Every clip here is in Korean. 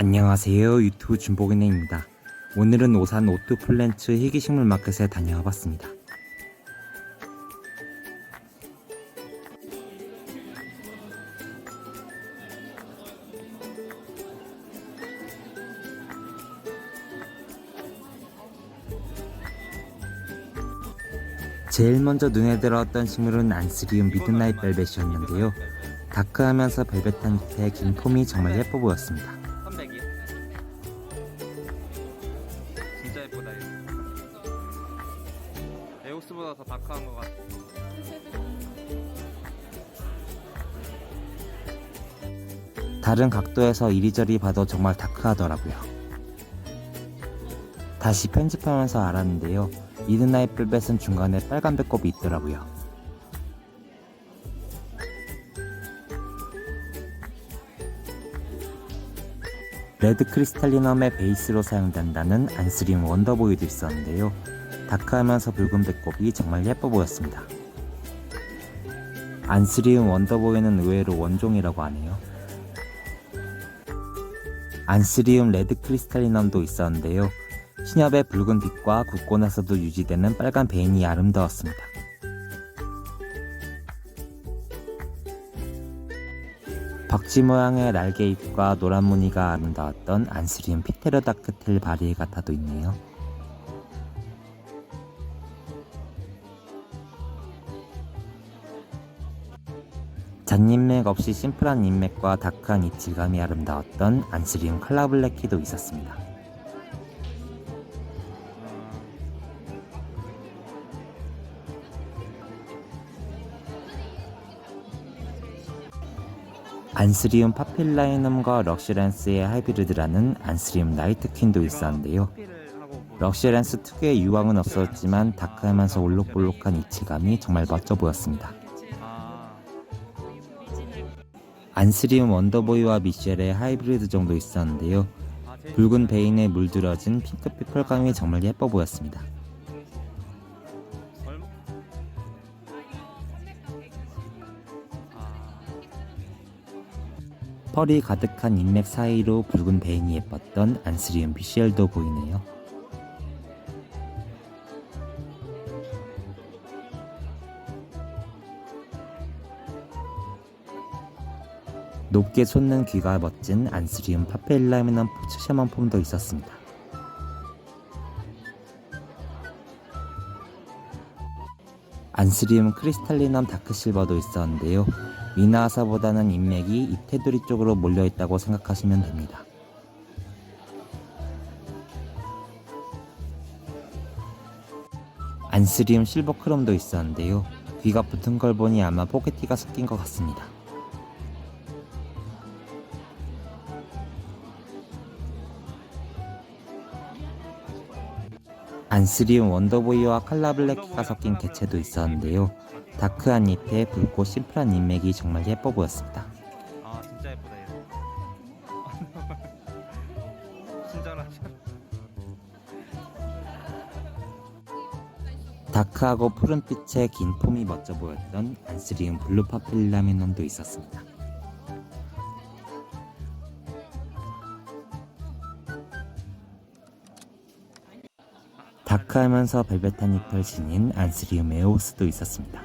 안녕하세요. 유튜브 준복은행입니다. 오늘은 오산 오토플랜츠 희귀식물 마켓에 다녀와 봤습니다. 제일 먼저 눈에 들어왔던 식물은 안스리움 미드나잇 벨벳이었는데요. 다크하면서 벨벳한 잎에 긴 폼이 정말 예뻐 보였습니다. 300이요? 진짜 예쁘다 이거. 에오스보다 더 다크한 것 같아. 다른 각도에서 이리저리 봐도 정말 다크하더라고요. 다시 편집하면서 알았는데요. 미드나잇 벨벳은 중간에 빨간 배꼽이 있더라고요. 레드 크리스탈리넘의 베이스로 사용된다는 안스리움 원더보이도 있었는데요. 다크하면서 붉은 배꼽이 정말 예뻐 보였습니다. 안스리움 원더보이는 의외로 원종이라고 하네요. 안스리움 레드 크리스탈리넘도 있었는데요. 신엽의 붉은 빛과 굳고 나서도 유지되는 빨간 베인이 아름다웠습니다. 박쥐 모양의 날개 잎과 노란 무늬가 아름다웠던 안스리움 피테로다크텔 바리에가타도 있네요. 잔인맥 없이 심플한 잎맥과 다크한 잎질감이 아름다웠던 안스리움 칼라블레키도 있었습니다. 안스리움 파필라이넘과 럭시랜스의 하이브리드라는 안스리움 나이트퀸도 있었는데요. 럭시랜스 특유의 유황은 없었지만 다크하면서 올록볼록한 잎질감이 정말 멋져 보였습니다. 안스리움 원더보이와 미셸의 하이브리드 정도 있었는데요. 붉은 베인에 물들어진 핑크빛 펄감이 정말 예뻐 보였습니다. 펄이 가득한 잎맥 사이로 붉은 베인이 예뻤던 안스리움 미셸도 보이네요. 높게 솟는 귀가 멋진 안스리움 파펠라미넘 포츠셔먼 폼도 있었습니다. 안스리움 크리스탈리넘 다크실버도 있었는데요. 미나아사보다는 잎맥이 잎 테두리 쪽으로 몰려있다고 생각하시면 됩니다. 안스리움 실버 크롬도 있었는데요. 귀가 붙은 걸 보니 아마 포개티가 섞인 것 같습니다. 안스리움 원더보이와 칼라블레키가 섞인 개체도 있었는데요. 다크한 잎에 붉고 심플한 잎맥이 정말 예뻐 보였습니다. 아 진짜 예쁘다 이거. 친절하죠. 다크하고 푸른빛의 긴 폼이 멋져 보였던 안스리움 블루 파필라미넘도 있었습니다. 다크하면서 벨벳한 잎을 지닌 안스리움 에오스도 있었습니다.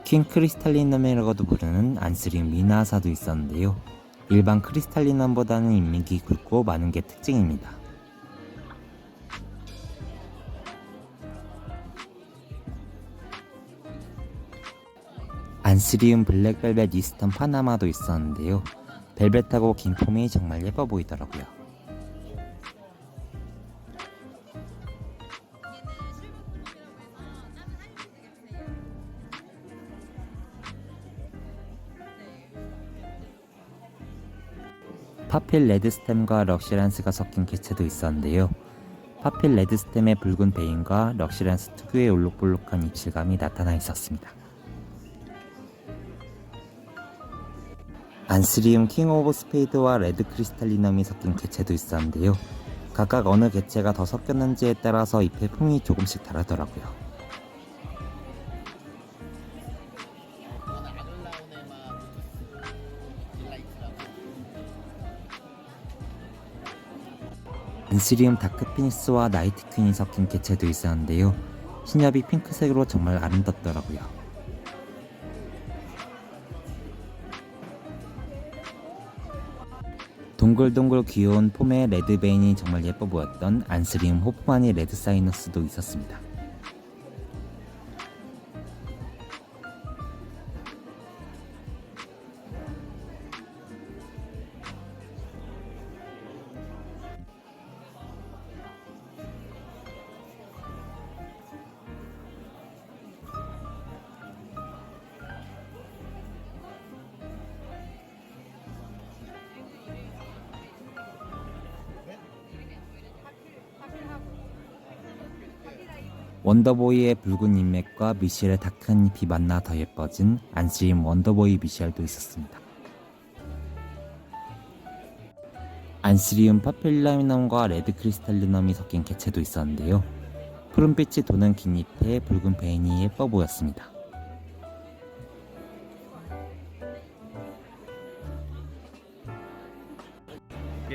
킹 크리스탈리넘이라고도 부르는 안스리움 미나아사도 있었는데요. 일반 크리스탈리넘보다는 잎맥이 굵고 많은 게 특징입니다. 안스리움 블랙벨벳 이스턴 파나마도 있었는데요. 벨벳하고 긴 폼이 정말 예뻐 보이더라고요. 파필 레드스템과 럭시랜스가 섞인 개체도 있었는데요. 파필 레드스템의 붉은 베인과 럭시랜스 특유의 올록볼록한 잎질감이 나타나 있었습니다. 안스리움 킹 오브 스페이드와 레드 크리스탈리넘이 섞인 개체도 있었는데요. 각각 어느 개체가 더 섞였는지에 따라서 잎의 풍이 조금씩 다르더라고요. 안스리움 다크 피닉스와 나이트 퀸이 섞인 개체도 있었는데요. 신엽이 핑크색으로 정말 아름답더라고요. 동글동글 귀여운 폼의 레드베인이 정말 예뻐 보였던 안스리움 호프마니 레드 사이너스도 있었습니다. 원더보이의 붉은 인맥과 미셸의 다크한 잎이 만나 더 예뻐진 안스리움 원더보이 미셸도 있었습니다. 안스리움 파필라미넘과 레드 크리스탈리넘이 섞인 개체도 있었는데요. 푸른빛이 도는 긴 잎에 붉은 베인이 예뻐 보였습니다.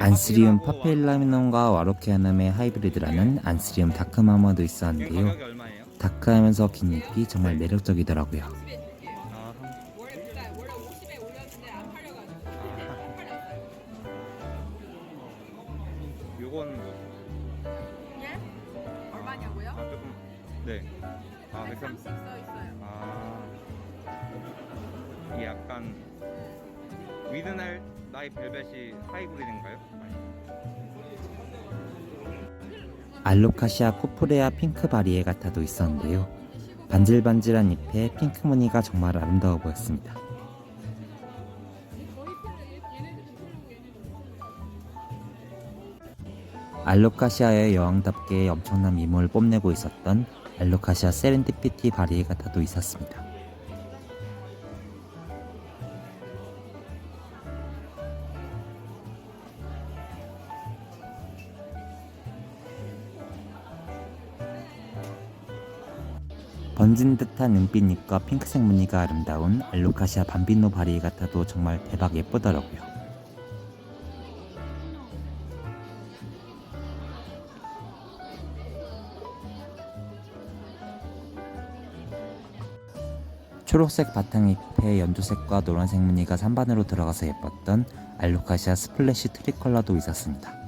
안스리움 파필라미넘과 와로케아넘의 하이브리드라는 안스리움 다크마마도 있었는데요. 가격이 얼마예요? 다크하면서 긴 잎이 정말 매력적이더라고요. 아, 원래 50에 올렸는데 안 팔려가지고 팔렸어요. 요건 뭐? 예? 얼마냐고요? 아, 조금. 네. 아, 130 써 있어요. 아, 이게 약간 위드날 나이 벨벳이 하이브리드인가요? 알로카시아 코프레아 핑크 바리에가타도 있었는데요. 반질반질한 잎에 핑크 무늬가 정말 아름다워 보였습니다. 알로카시아의 여왕답게 엄청난 미모를 뽐내고 있었던 알로카시아 세렌디피티 바리에가타도 있었습니다. 번진 듯한 은빛잎과 핑크색 무늬가 아름다운 알로카시아 밤비노 바리에가타도 정말 대박 예쁘더라고요. 초록색 바탕잎에 연두색과 노란색 무늬가 산반으로 들어가서 예뻤던 알로카시아 스플래시 트리컬러도 있었습니다.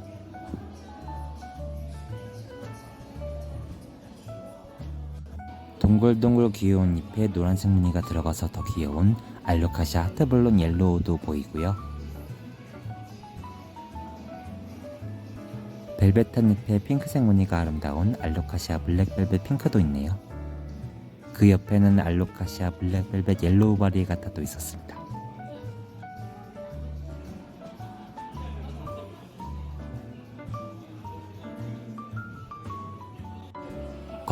동글동글 귀여운 잎에 노란색 무늬가 들어가서 더 귀여운 알로카시아 하트블론 옐로우도 보이고요. 벨벳한 잎에 핑크색 무늬가 아름다운 알로카시아 블랙벨벳 핑크도 있네요. 그 옆에는 알로카시아 블랙벨벳 옐로우 바리에가타도 있었습니다.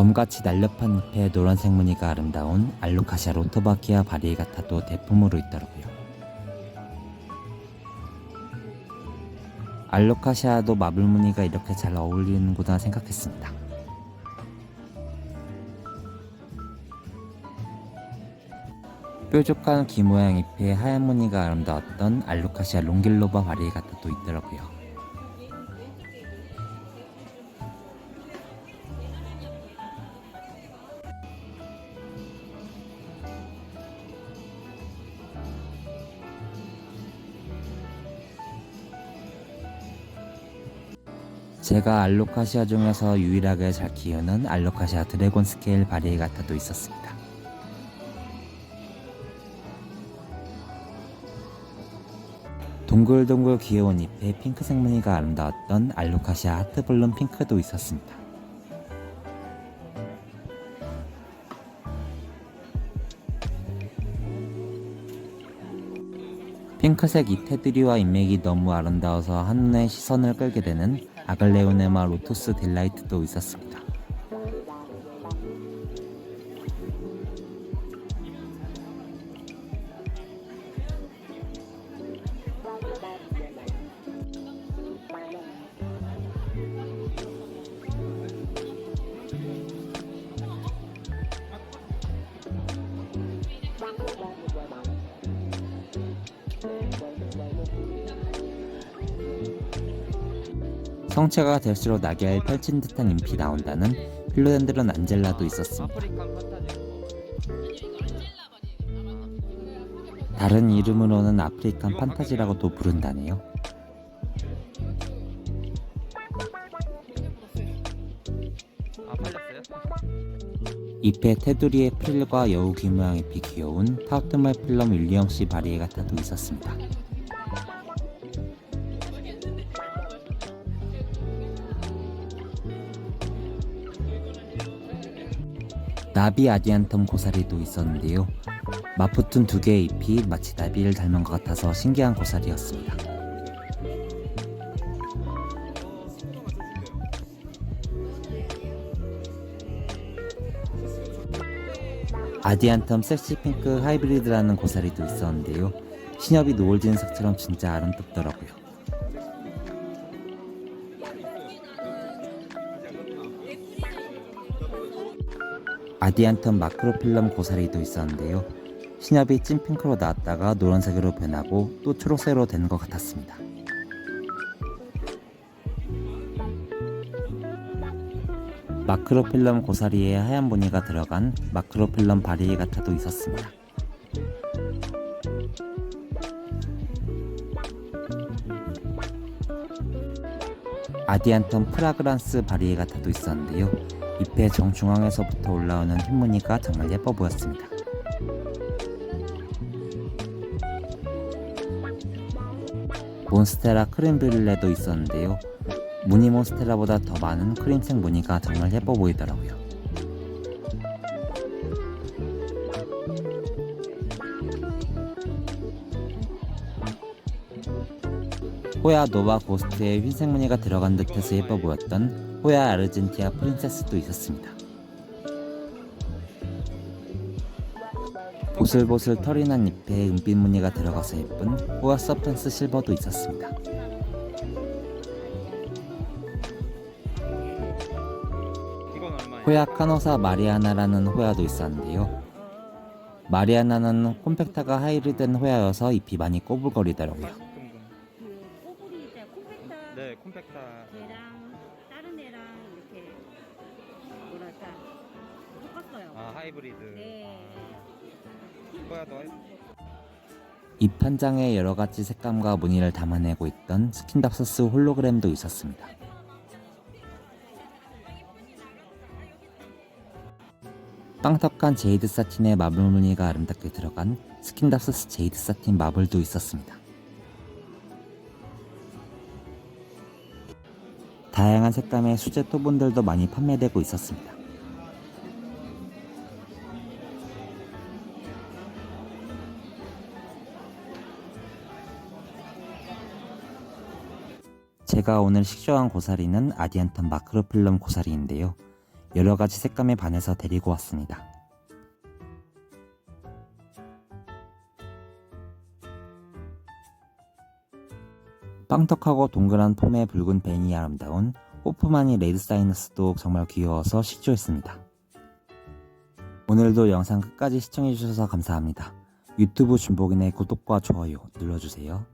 검같이 날렵한 잎에 노란색 무늬가 아름다운 알로카시아 로토바키아 바리에가타도 대품으로 있더라고요. 알로카시아도 마블 무늬가 이렇게 잘 어울리는구나 생각했습니다. 뾰족한 귀 모양 잎에 하얀 무늬가 아름다웠던 알로카시아 롱길로바 바리에가타도 있더라고요. 제가 알로카시아 중에서 유일하게 잘 키우는 알로카시아 드래곤 스케일 바리에가타도 있었습니다. 동글동글 귀여운 잎에 핑크색 무늬가 아름다웠던 알로카시아 하트블룸 핑크도 있었습니다. 핑크색 잎 테두리와 인맥이 너무 아름다워서 한눈에 시선을 끌게 되는 아글레오네마 로투스 딜라이트도 있었습니다. 성체가 될수록 낙엽을 펼친 듯한 잎이 나온다는 필로덴드론 안젤라도 있었습니다. 아프리칸 판타지. 다른 이름으로는 아프리칸 판타지라고도 부른다네요. 아, 팔렸어요? 잎에 테두리의 프릴과 여우 귀 모양 잎이 귀여운 타우트말 필럼 윌리엄씨 바리에가타도 있었습니다. 나비 아디안텀 고사리도 있었는데요. 맞붙은 두 개의 잎이 마치 나비를 닮은 것 같아서 신기한 고사리였습니다. 아디안텀 섹시핑크 하이브리드라는 고사리도 있었는데요. 신엽이 노을 지는 색처럼 진짜 아름답더라고요. 아디안텀 마크로필럼 고사리도 있었는데요. 신엽이 찐핑크로 나왔다가 노란색으로 변하고 또 초록색으로 된 것 같았습니다. 마크로필럼 고사리에 하얀 무늬가 들어간 마크로필럼 바리에가타도 있었습니다. 아디안텀 프라그란스 바리에가타도 있었는데요. 잎의 정중앙에서부터 올라오는 흰 무늬가 정말 예뻐 보였습니다. 몬스테라 크림브릴레도 있었는데요. 무늬 몬스테라보다 더 많은 크림색 무늬가 정말 예뻐 보이더라고요. 호야 노바 고스트에 흰색 무늬가 들어간 듯해서 예뻐 보였던 호야 아르젠티아 프린세스도 있었습니다. 보슬보슬 털이 난 잎에 은빛 무늬가 들어가서 예쁜 호야 서펜스 실버도 있었습니다. 이건 얼마예요? 호야 카노사 마리아나라는 호야도 있었는데요. 마리아나는 콤팩타가 하이브리드된 호야여서 잎이 많이 꼬불거리더라고요. 그 꼬불이 있잖아 콤팩타 네, 콤팩타. 얘랑 다른 애랑 이렇게 뭐랄까 섞었어요. 아, 하이브리드. 네. 호야도 잎 한 장에 여러가지 색감과 무늬를 담아내고 있던 스킨답서스 홀로그램도 있었습니다. 빵떡한 제이드 사틴의 마블 무늬가 아름답게 들어간 스킨답서스 제이드 사틴 마블도 있었습니다. 다양한 색감의 수제 토분들도 많이 판매되고 있었습니다. 제가 오늘 식조한 고사리는 아디안텀 마크로필럼 고사리인데요. 여러가지 색감에 반해서 데리고 왔습니다. 빵떡하고 동그란 폼의 붉은 벤이 아름다운 호프마니 레드 사이너스도 정말 귀여워서 식조했습니다. 오늘도 영상 끝까지 시청해주셔서 감사합니다. 유튜브 준복인의 구독과 좋아요 눌러주세요.